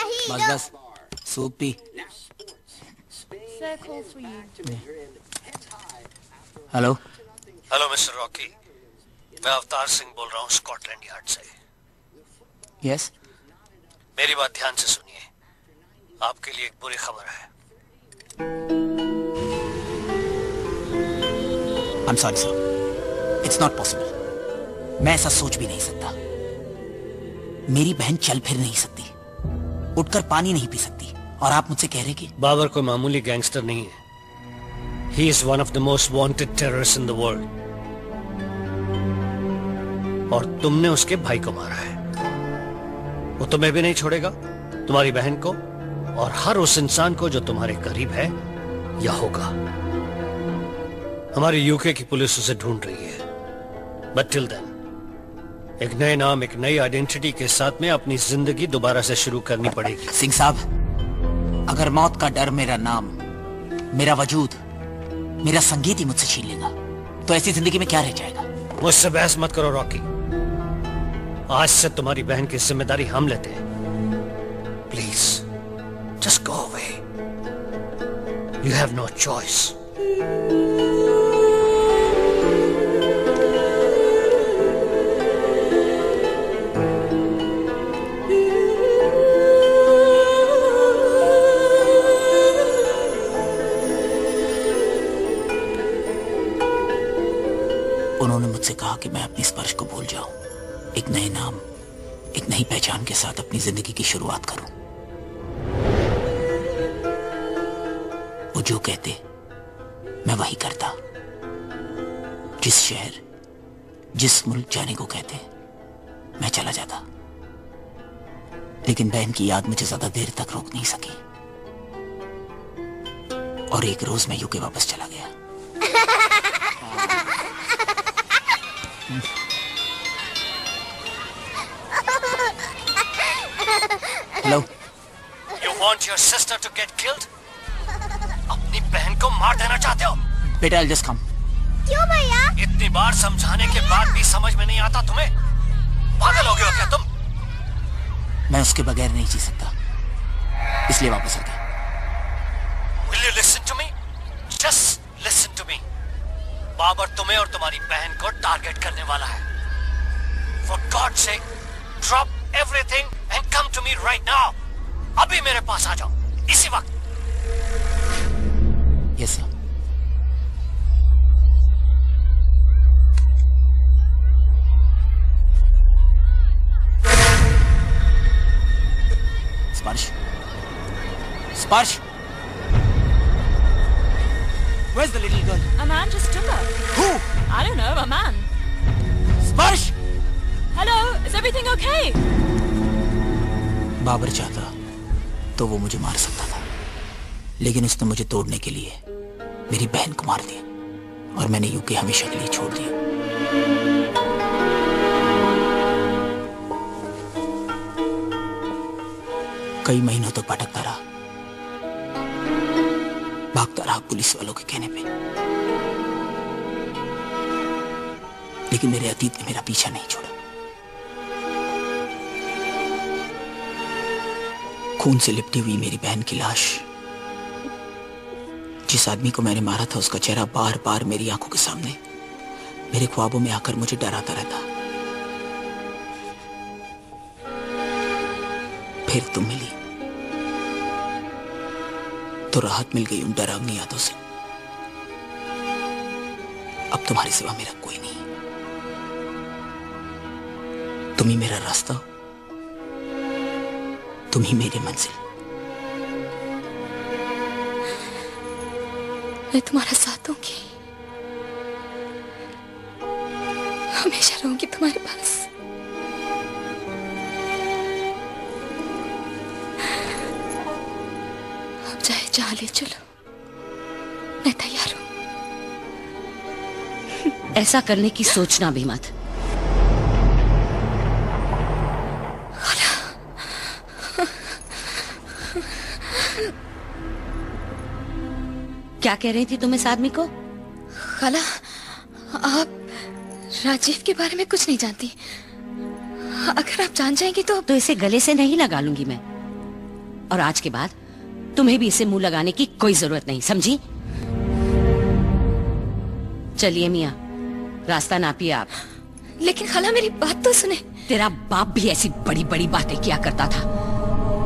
बस बस, soup P. Hello hello mister Rocky, मैं अवतार सिंह बोल रहा हूँ स्कॉटलैंड यार्ड से। यस। मेरी बात ध्यान से सुनिए, आपके लिए एक बुरी खबर है। I'm sorry sir, it's not possible। मैं ऐसा सोच भी नहीं सकता। मेरी बहन चल फिर नहीं सकती, उठकर पानी नहीं पी सकती, और आप मुझसे कह रहे कि बाबर कोई मामूली गैंगस्टर नहीं है। He is one of the most wanted terrorists in the world। और तुमने उसके भाई को मारा है। वो तुम्हें भी नहीं छोड़ेगा, तुम्हारी बहन को, और हर उस इंसान को जो तुम्हारे करीब है या होगा। हमारी यूके की पुलिस उसे ढूंढ रही है। बट टिल देन, एक नए नाम, एक नई आइडेंटिटी के साथ में अपनी जिंदगी दोबारा से शुरू करनी पड़ेगी। सिंह साहब, अगर मौत का डर मेरा नाम, मेरा वजूद, मेरा संगीत ही मुझसे छीन लेगा, तो ऐसी जिंदगी में क्या रह जाएगा? मुझसे बहस मत करो रॉकी। आज से तुम्हारी बहन की जिम्मेदारी हम लेते हैं। Please just go away, you have no choice. उन्होंने मुझसे कहा कि मैं अपनी स्पर्श को भूल जाऊं, एक नए नाम, एक नई पहचान के साथ अपनी जिंदगी की शुरुआत करूं। वो जो कहते मैं वही करता। जिस शहर, जिस मुल्क जाने को कहते मैं चला जाता। लेकिन बहन की याद मुझे ज्यादा देर तक रोक नहीं सकी, और एक रोज मैं यूके वापस चला गया। Hello. You want your sister to get killed? अपनी बहन को मार देना चाहते हो? बेटा, I'll just come। क्यों भैया? इतनी बार समझाने के बाद भी समझ में नहीं आता तुम्हें? पागल हो गए हो क्या तुम? मैं उसके बगैर नहीं जी सकता, इसलिए वापस आ गया। Will you listen to me? Just listen to me। Babar तुम्हें और तुम्हारी बहन को टारगेट करने वाला है। For God's sake, drop everything and come to me right now। अभी मेरे पास आ जाओ, इसी वक्त। Yes sir। स्पर्श, स्पर्श। Where's the little girl? A man just took her. Who? I don't know, a man. स्पर्श। Hello, is everything okay? Babar चाहता तो वो मुझे मार सकता था, लेकिन उसने मुझे तोड़ने के लिए मेरी बहन को मार दिया, और मैंने यूके हमेशा के लिए छोड़ दिया। कई महीनों तक भटकता रहा, भागता रहा पुलिस वालों के कहने पे, लेकिन मेरे अतीत ने मेरा पीछा नहीं छोड़ा। खून से लिपटी हुई मेरी बहन की लाश, जिस आदमी को मैंने मारा था, उसका चेहरा बार बार मेरी आंखों के सामने, मेरे ख्वाबों में आकर मुझे डराता रहता। फिर तुम मिली तो राहत मिल गई उन डरावनी यादों से। अब तुम्हारे सिवा मेरा कोई नहीं। तुम ही मेरा रास्ता, तुम ही मेरी मंजिल। मैं तुम्हारा साथ दूंगी, हमेशा रहूंगी तुम्हारे पास। अब चाहे जहां ले चलो, मैं तैयार हूं। ऐसा करने की सोचना भी मत। क्या कह रही थी तुम इस आदमी को? खाला, आप राजीव के बारे में कुछ नहीं जानती। अगर आप जान जाएंगी तो इसे गले से नहीं लगा लूंगी मैं। और आज के बाद तुम्हें भी इसे मुंह लगाने की कोई जरूरत नहीं, समझी? चलिए मियाँ, रास्ता नापिए आप। लेकिन खाला मेरी बात तो सुने। तेरा बाप भी ऐसी बड़ी बड़ी बातें किया करता था,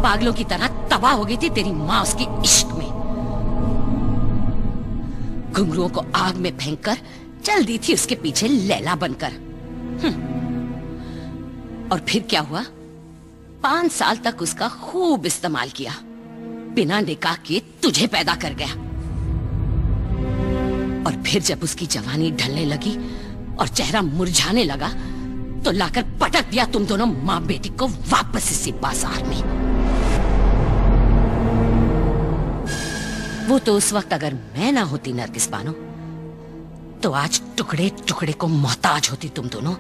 पागलों की तरह तबाह हो गई थी तेरी माँ उसके इश्क में। घुंघरुओं को आग में फेंककर चल दी थी उसके पीछे लैला बनकर। और फिर क्या हुआ? 5 साल तक उसका खूब इस्तेमाल किया, बिना निकाह के तुझे पैदा कर गया। और फिर जब उसकी जवानी ढलने लगी और चेहरा मुरझाने लगा तो लाकर पटक दिया तुम दोनों माँ बेटी को वापस इसी बाजार में। वो तो उस वक्त अगर मैं ना होती नरगिस बानो तो आज टुकड़े टुकड़े को मोहताज होती तुम दोनों,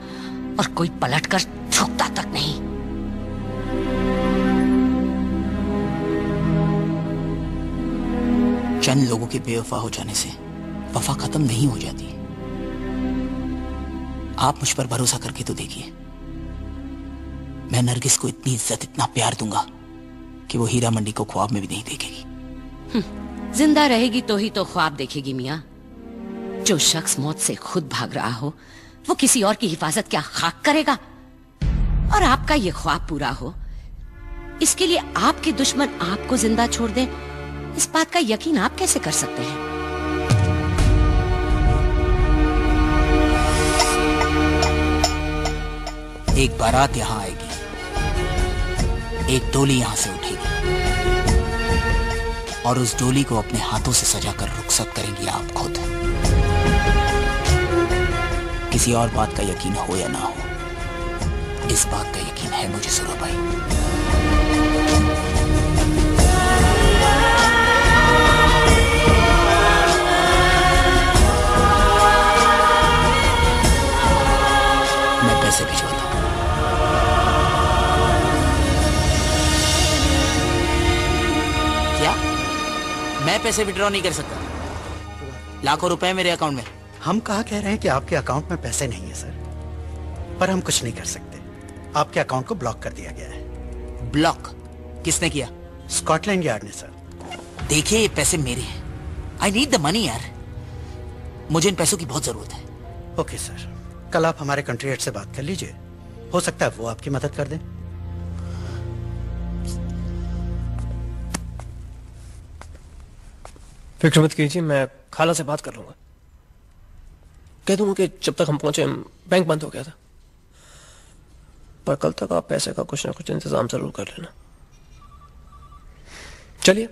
और कोई पलटकर झुकता तक नहीं। चंद लोगों के बेवफा हो जाने से वफा खत्म नहीं हो जाती। आप मुझ पर भरोसा करके तो देखिए, मैं नरगिस को इतनी इज्जत, इतना प्यार दूंगा कि वो हीरा मंडी को ख्वाब में भी नहीं देखेगी। जिंदा रहेगी तो ही तो ख्वाब देखेगी मियाँ। जो शख्स मौत से खुद भाग रहा हो वो किसी और की हिफाजत क्या खाक करेगा? और आपका ये ख्वाब पूरा हो, इसके लिए आपके दुश्मन आपको जिंदा छोड़ दें, इस बात का यकीन आप कैसे कर सकते हैं? एक बारात यहां आएगी, एक डोली यहां से उठेगी और उस डोली को अपने हाथों से सजाकर रुखसत करेंगी आप खुद। किसी और बात का यकीन हो या ना हो, इस बात का यकीन है मुझे सुरा भाई। मैं पैसे भिजवाता हूं। क्या? मैं पैसे विड्रॉ नहीं कर सकता? लाखों रुपए मेरे अकाउंट में। हम कहा कह रहे हैं कि आपके अकाउंट में पैसे नहीं है सर, पर हम कुछ नहीं कर सकते। आपके अकाउंट को ब्लॉक कर दिया गया है। ब्लॉक? किसने किया? स्कॉटलैंड यार्ड ने सर। देखिए, ये पैसे मेरे हैं। आई नीड द मनी यार, मुझे इन पैसों की बहुत जरूरत है। ओके सर, कल आप हमारे कंट्री हेड से बात कर लीजिए, हो सकता है वो आपकी मदद कर दें। फिक्र मत कीजिए, मैं खाला से बात कर लूंगा। कह दूंगा कि जब तक हम पहुंचे बैंक बंद हो गया था, पर कल तक आप पैसे का कुछ ना कुछ इंतजाम जरूर कर लेना। चलिए।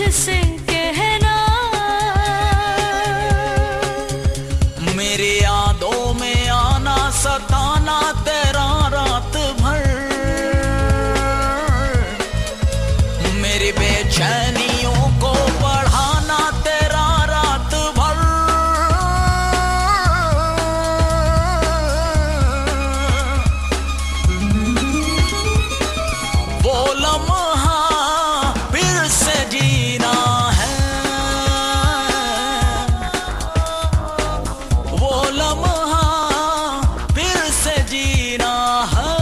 मुझसे कहना, मेरी यादों में आना सताना तेरा रात भर, मेरी बेचैनियों को बढ़ाना तेरा रात भर, वो लम्हा फिर से जीना है, वो लम्हा फिर से जीना है।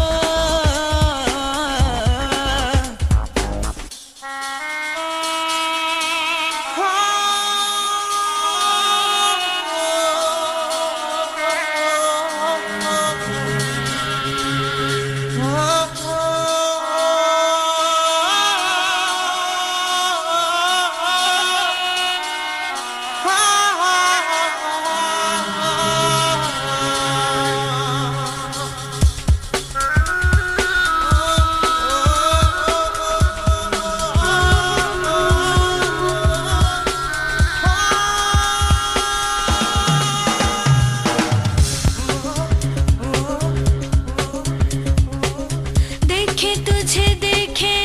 देखे तुझे देखे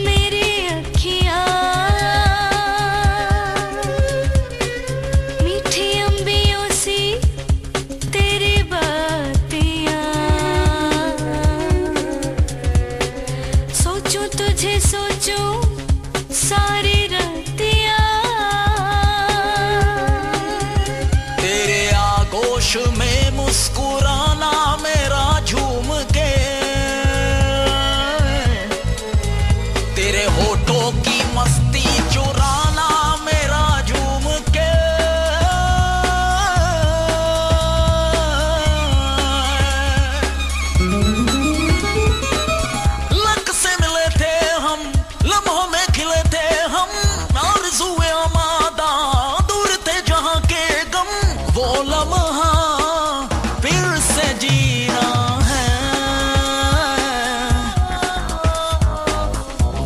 मेरी अखियाँ, मीठी अंबियों सी तेरी बातियाँ, सोचूं तुझे सोचूं सारी रातियाँ, तेरे आगोश में मुस्कुराना मेरा झूम के, तेरे होठों की मस्ती चुराना मेरा झूम के, लक से मिले थे हम, लम्हों में खिले थे हम, आरज़ुए आमादा दूर थे जहां के गम, वो लम्हा फिर से जीना है,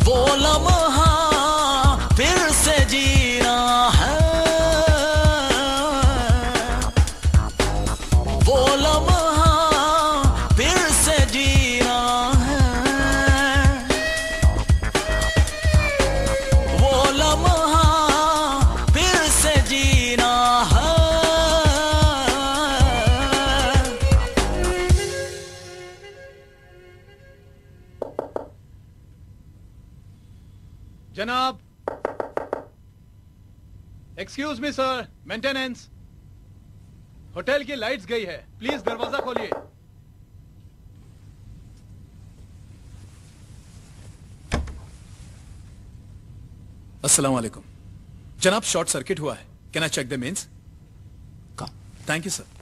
वो लम्हा फिर से जीना है, वो लम्हा फिर से जीना है, वो लम्हा फिर से जीना है। जनाब, excuse me sir, maintenance, hotel की लाइट्स गई है, प्लीज दरवाजा खोलिए। अस्सलाम वालेकुम जनाब, शॉर्ट सर्किट हुआ है, can I check the mains? Come. Thank you sir.